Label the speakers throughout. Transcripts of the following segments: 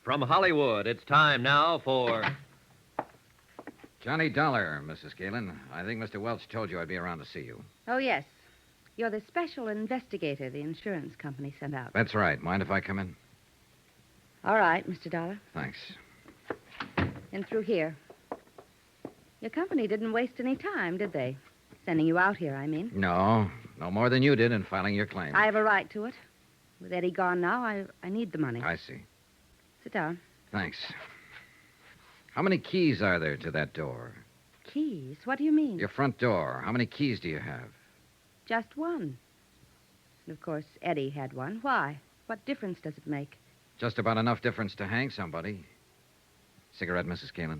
Speaker 1: From Hollywood, it's time now for...
Speaker 2: Johnny Dollar, Mrs. Caylin. I think Mr. Welch told you I'd be around to see you.
Speaker 3: Oh, yes. You're the special investigator the insurance company sent out.
Speaker 2: That's right. Mind if I come in?
Speaker 3: All right, Mr. Dollar.
Speaker 2: Thanks.
Speaker 3: In through here. Your company didn't waste any time, did they? Sending you out here, I mean.
Speaker 2: No more than you did in filing your claim.
Speaker 3: I have a right to it. With Eddie gone now, I need the money.
Speaker 2: I see.
Speaker 3: Sit down.
Speaker 2: Thanks. How many keys are there to that door?
Speaker 3: Keys? What do you mean?
Speaker 2: Your front door. How many keys do you have?
Speaker 3: Just one. And, of course, Eddie had one. Why? What difference does it make?
Speaker 2: Just about enough difference to hang somebody. Cigarette, Mrs. Caylin?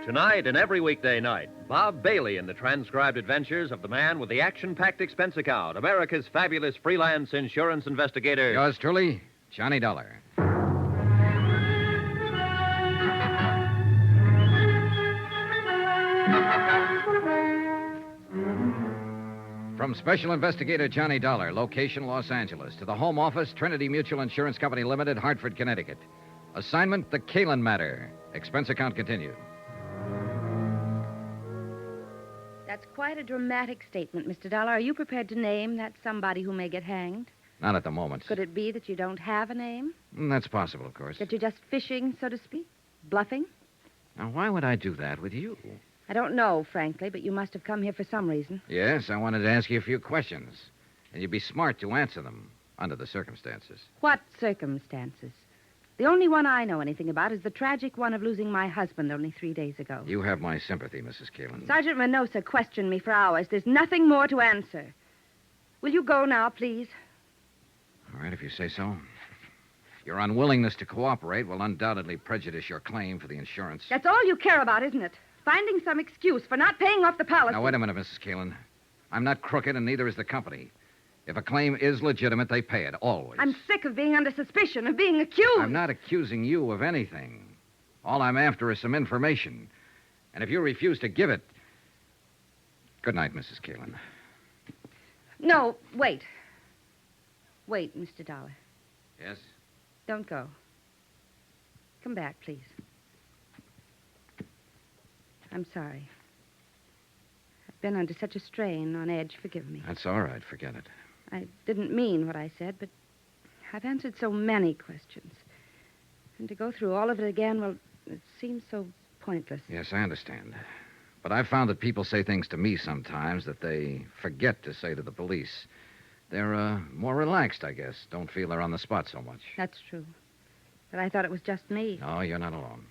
Speaker 1: Tonight and every weekday night, Bob Bailey in the transcribed adventures of the man with the action-packed expense account, America's fabulous freelance insurance investigator.
Speaker 2: Yours truly, Johnny Dollar. From Special Investigator Johnny Dollar, location Los Angeles, to the home office, Trinity Mutual Insurance Company Limited, Hartford, Connecticut. Assignment, the Caylin matter. Expense account continued.
Speaker 3: That's quite a dramatic statement, Mr. Dollar. Are you prepared to name that somebody who may get hanged?
Speaker 2: Not at the moment.
Speaker 3: Could it be that you don't have a name?
Speaker 2: That's possible, of course.
Speaker 3: That you're just fishing, so to speak? Bluffing?
Speaker 2: Now, why would I do that with you?
Speaker 3: I don't know, frankly, but you must have come here for some reason.
Speaker 2: Yes, I wanted to ask you a few questions. And you'd be smart to answer them, under the circumstances.
Speaker 3: What circumstances? The only one I know anything about is the tragic one of losing my husband only 3 days ago.
Speaker 2: You have my sympathy, Mrs. Caylin.
Speaker 3: Sergeant Minosa questioned me for hours. There's nothing more to answer. Will you go now, please?
Speaker 2: All right, if you say so. Your unwillingness to cooperate will undoubtedly prejudice your claim for the insurance.
Speaker 3: That's all you care about, isn't it? Finding some excuse for not paying off the policy.
Speaker 2: Now, wait a minute, Mrs. Caylin. I'm not crooked, and neither is the company. If a claim is legitimate, they pay it, always.
Speaker 3: I'm sick of being under suspicion, of being accused.
Speaker 2: I'm not accusing you of anything. All I'm after is some information. And if you refuse to give it... Good night, Mrs. Caylin.
Speaker 3: No, wait. Wait, Mr. Dollar.
Speaker 2: Yes?
Speaker 3: Don't go. Come back, please. I'm sorry. I've been under such a strain, on edge. Forgive me.
Speaker 2: That's all right. Forget it.
Speaker 3: I didn't mean what I said, but I've answered so many questions. And to go through all of it again, well, it seems so pointless.
Speaker 2: Yes, I understand. But I've found that people say things to me sometimes that they forget to say to the police. They're more relaxed, I guess. Don't feel they're on the spot so much.
Speaker 3: That's true. But I thought it was just me.
Speaker 2: No, you're not alone.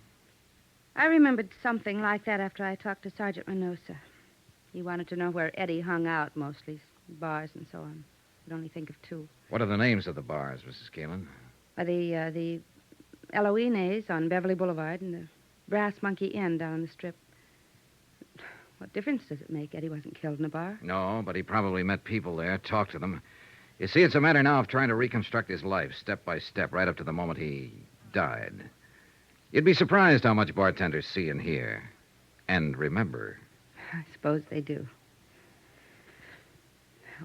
Speaker 3: I remembered something like that after I talked to Sergeant Minosa. He wanted to know where Eddie hung out mostly, bars and so on. Could only think of two.
Speaker 2: What are the names of the bars, Mrs. Caylin?
Speaker 3: The Eloines on Beverly Boulevard and the Brass Monkey Inn down on the Strip. What difference does it make? Eddie wasn't killed in a bar.
Speaker 2: No, but he probably met people there, talked to them. You see, it's a matter now of trying to reconstruct his life, step by step, right up to the moment he died. You'd be surprised how much bartenders see and hear. And remember.
Speaker 3: I suppose they do.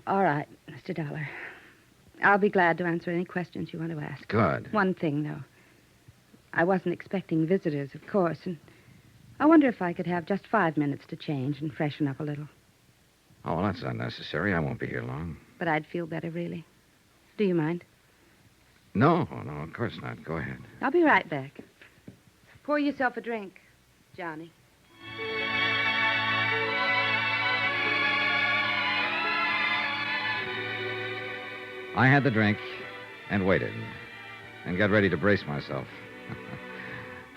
Speaker 3: All right, Mr. Dollar. I'll be glad to answer any questions you want to ask.
Speaker 2: Good.
Speaker 3: One thing, though. I wasn't expecting visitors, of course, and I wonder if I could have just 5 minutes to change and freshen up a little.
Speaker 2: Oh, well, that's unnecessary. I won't be here long.
Speaker 3: But I'd feel better, really. Do you mind?
Speaker 2: No, of course not. Go ahead.
Speaker 3: I'll be right back. Pour yourself a drink, Johnny.
Speaker 2: I had the drink and waited and got ready to brace myself.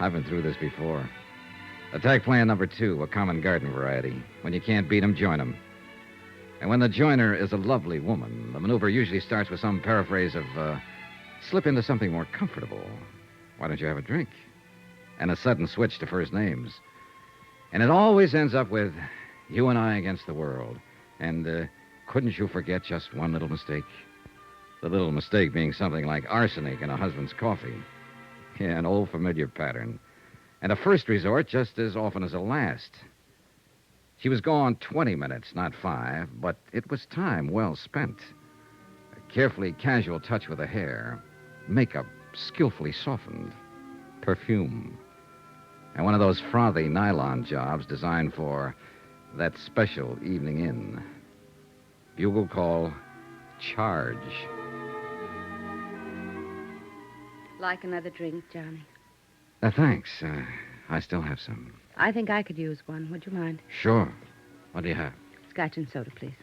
Speaker 2: I've been through this before. Attack plan number 2, a common garden variety. When you can't beat 'em, join 'em. And when the joiner is a lovely woman, the maneuver usually starts with some paraphrase of, slip into something more comfortable. Why don't you have a drink? And a sudden switch to first names. And it always ends up with you and I against the world. And couldn't you forget just one little mistake? The little mistake being something like arsenic in a husband's coffee. Yeah, an old familiar pattern. And a first resort just as often as a last. She was gone 20 minutes, not 5, but it was time well spent. A carefully casual touch with the hair, makeup skillfully softened, perfume, and one of those frothy nylon jobs designed for that special evening in. Bugle call, charge.
Speaker 3: Like another drink, Johnny?
Speaker 2: Thanks. I still have some.
Speaker 3: I think I could use one. Would you mind?
Speaker 2: Sure. What do you have?
Speaker 3: Scotch and soda, please.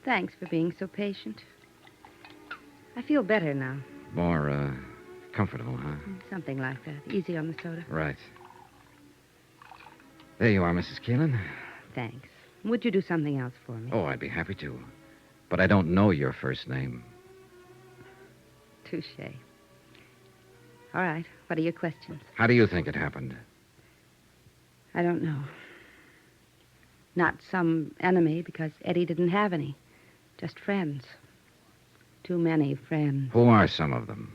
Speaker 3: Thanks for being so patient. I feel better now.
Speaker 2: More, comfortable, huh?
Speaker 3: Something like that. Easy on the soda.
Speaker 2: Right. There you are, Mrs. Caylin.
Speaker 3: Thanks. Would you do something else for me?
Speaker 2: Oh, I'd be happy to. But I don't know your first name.
Speaker 3: Touché. All right. What are your questions?
Speaker 2: How do you think it happened?
Speaker 3: I don't know. Not some enemy, because Eddie didn't have any. Just friends. Too many friends.
Speaker 2: Who are some of them?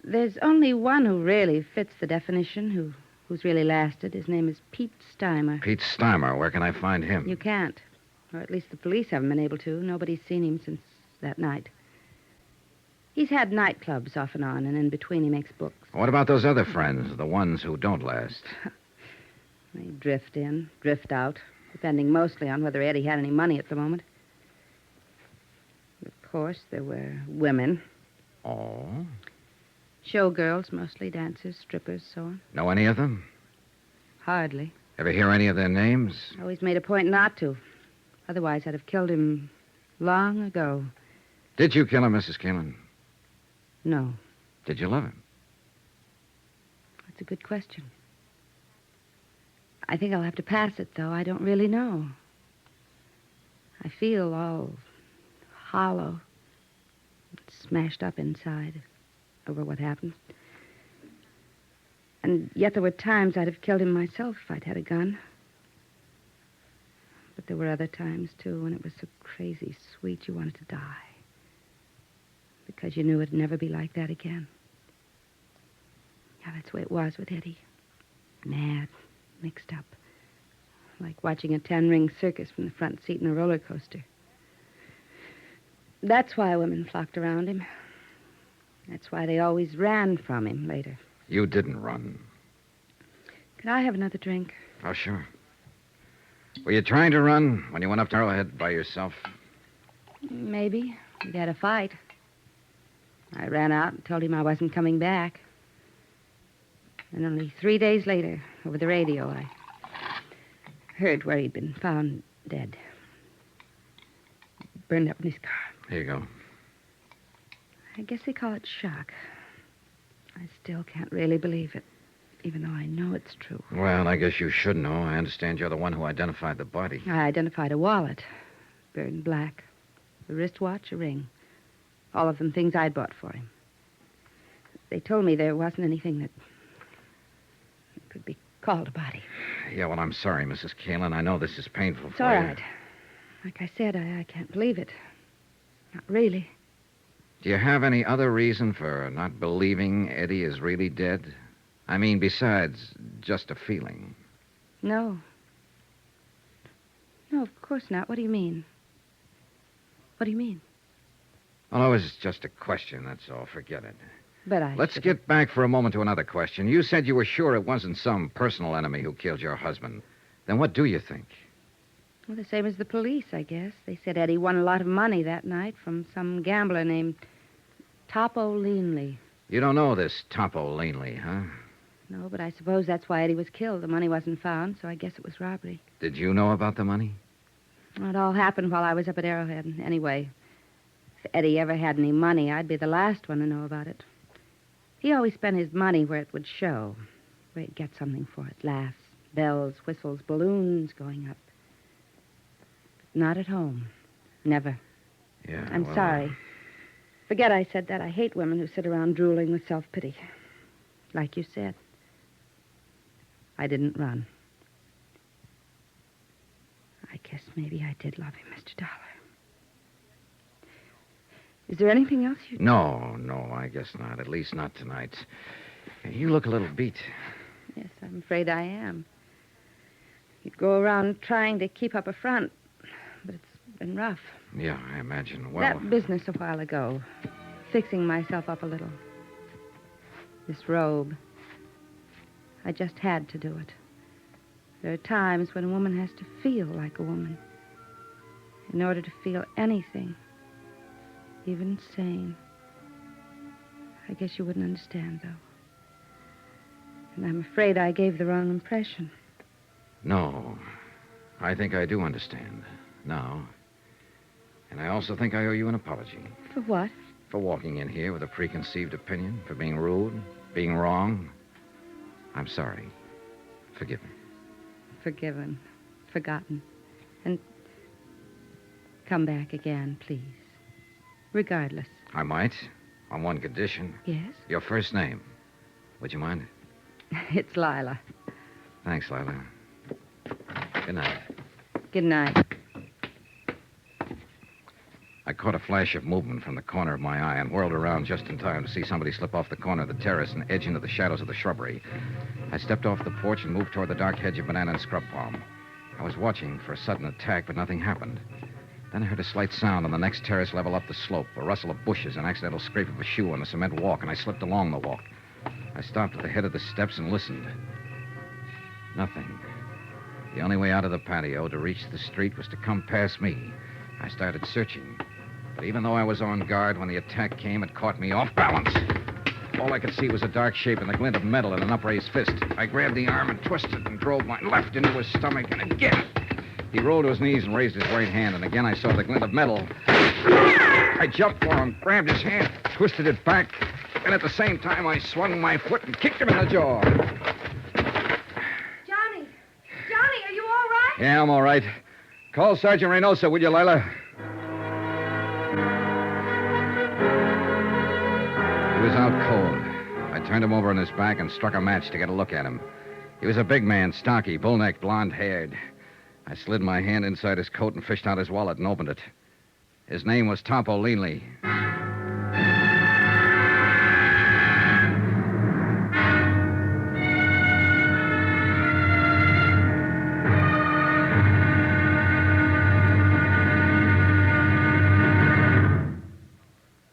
Speaker 3: There's only one who really fits the definition, who's really lasted. His name is Pete Steimer.
Speaker 2: Pete Steimer. Where can I find him?
Speaker 3: You can't. Or at least the police haven't been able to. Nobody's seen him since that night. He's had nightclubs off and on, and in between he makes books.
Speaker 2: What about those other friends, the ones who don't last?
Speaker 3: They drift in, drift out, depending mostly on whether Eddie had any money at the moment. Of course, there were women.
Speaker 2: Oh?
Speaker 3: Showgirls, mostly dancers, strippers, so on.
Speaker 2: Know any of them?
Speaker 3: Hardly.
Speaker 2: Ever hear any of their names?
Speaker 3: Always made a point not to. Otherwise, I'd have killed him long ago.
Speaker 2: Did you kill him, Mrs. Caylin?
Speaker 3: No.
Speaker 2: Did you love him?
Speaker 3: That's a good question. I think I'll have to pass it, though. I don't really know. I feel all hollow, smashed up inside over what happened. And yet there were times I'd have killed him myself if I'd had a gun. But there were other times, too, when it was so crazy sweet you wanted to die. Because you knew it'd never be like that again. Yeah, that's the way it was with Eddie. Mad, mixed up. Like watching a 10-ring circus from the front seat in a roller coaster. That's why women flocked around him. That's why they always ran from him later.
Speaker 2: You didn't run.
Speaker 3: Could I have another drink?
Speaker 2: Oh, sure. Were you trying to run when you went up to Arrowhead by yourself?
Speaker 3: Maybe. We'd had a fight. I ran out and told him I wasn't coming back. And only 3 days later, over the radio, I heard where he'd been found dead. Burned up in his car.
Speaker 2: Here you go.
Speaker 3: I guess they call it shock. I still can't really believe it, even though I know it's true.
Speaker 2: Well, I guess you should know. I understand you're the one who identified the body.
Speaker 3: I identified a wallet, burned black, a wristwatch, a ring. All of them things I'd bought for him. They told me there wasn't anything that could be called a body.
Speaker 2: Yeah, well, I'm sorry, Mrs. Caylin. I know this is painful
Speaker 3: It's
Speaker 2: for
Speaker 3: all
Speaker 2: you.
Speaker 3: right. Like I said, I can't believe it. Not really.
Speaker 2: Do you have any other reason for not believing Eddie is really dead? I mean, besides just a feeling.
Speaker 3: No. No, of course not. What do you mean? What do you mean?
Speaker 2: Well, it was just a question, that's all. Forget it.
Speaker 3: But I
Speaker 2: Let's
Speaker 3: should've-
Speaker 2: get back for a moment to another question. You said you were sure it wasn't some personal enemy who killed your husband. Then what do you think?
Speaker 3: Well, the same as the police, I guess. They said Eddie won a lot of money that night from some gambler named Topo Leanley.
Speaker 2: You don't know this Topo Leanley, huh?
Speaker 3: No, but I suppose that's why Eddie was killed. The money wasn't found, so I guess it was robbery.
Speaker 2: Did you know about the money?
Speaker 3: Well, it all happened while I was up at Arrowhead. And anyway, if Eddie ever had any money, I'd be the last one to know about it. He always spent his money where it would show, where he'd get something for it. Laughs, bells, whistles, balloons going up. But not at home. Never.
Speaker 2: Yeah.
Speaker 3: I'm
Speaker 2: well,
Speaker 3: sorry. Forget I said that. I hate women who sit around drooling with self-pity. Like you said. I didn't run. I guess maybe I did love him, Mr. Dollar. Is there anything else you...
Speaker 2: No, I guess not. At least not tonight. You look a little beat.
Speaker 3: Yes, I'm afraid I am. You'd go around trying to keep up a front, but it's been rough.
Speaker 2: Yeah, I imagine. Well,
Speaker 3: That business a while ago, fixing myself up a little. This robe. I just had to do it. There are times when a woman has to feel like a woman. In order to feel anything, even sane. I guess you wouldn't understand, though. And I'm afraid I gave the wrong impression.
Speaker 2: no. I think I do understand now. And I also think I owe you an apology.
Speaker 3: For what?
Speaker 2: For walking in here with a preconceived opinion, for being rude, being wrong. I'm sorry. Forgive me.
Speaker 3: Forgiven. Forgotten. And come back again, please. Regardless.
Speaker 2: I might, on one condition.
Speaker 3: Yes?
Speaker 2: Your first name. Would you mind?
Speaker 3: It's Lila.
Speaker 2: Thanks, Lila. Good night.
Speaker 3: Good night.
Speaker 2: I caught a flash of movement from the corner of my eye and whirled around just in time to see somebody slip off the corner of the terrace and edge into the shadows of the shrubbery. I stepped off the porch and moved toward the dark hedge of banana and scrub palm. I was watching for a sudden attack, but nothing happened. Then I heard a slight sound on the next terrace level up the slope, a rustle of bushes, an accidental scrape of a shoe on the cement walk, and I slipped along the walk. I stopped at the head of the steps and listened. Nothing. The only way out of the patio to reach the street was to come past me. I started searching. But even though I was on guard, when the attack came, it caught me off balance. All I could see was a dark shape and the glint of metal in an upraised fist. I grabbed the arm and twisted and drove my left into his stomach, and again. He rolled to his knees and raised his right hand, and again I saw the glint of metal. I jumped for him, grabbed his hand, twisted it back, and at the same time I swung my foot and kicked him in the jaw.
Speaker 3: Johnny! Johnny, are you all right?
Speaker 2: Yeah, I'm all right. Call Sergeant Reynosa, would you, Lila? He was out cold. I turned him over on his back and struck a match to get a look at him. He was a big man, stocky, bull-necked, blonde-haired. I slid my hand inside his coat and fished out his wallet and opened it. His name was Topo Leanley.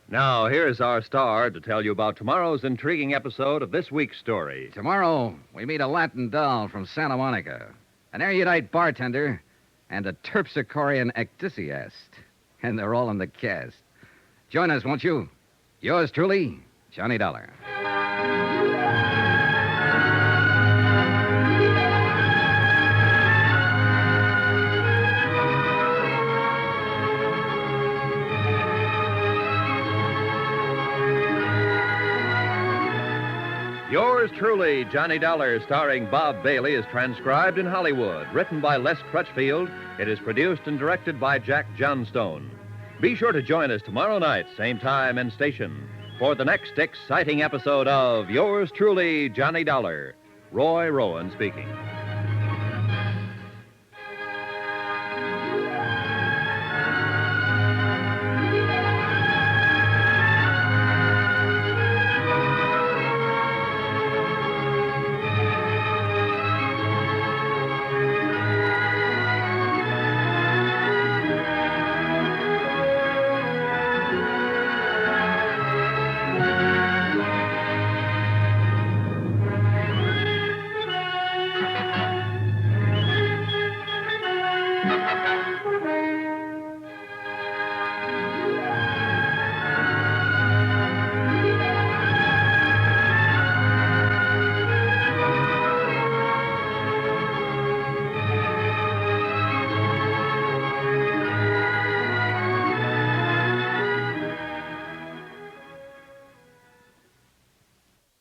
Speaker 1: Now, here's our star to tell you about tomorrow's intriguing episode of this week's story.
Speaker 2: Tomorrow, we meet a Latin doll from Santa Monica, an erudite bartender, and a terpsichorean ecdysiast. And they're all in the cast. Join us, won't you? Yours truly, Johnny Dollar.
Speaker 1: Yours truly, Johnny Dollar, starring Bob Bailey, is transcribed in Hollywood. Written by Les Crutchfield, it is produced and directed by Jack Johnstone. Be sure to join us tomorrow night, same time and station, for the next exciting episode of Yours truly, Johnny Dollar. Roy Rowan speaking.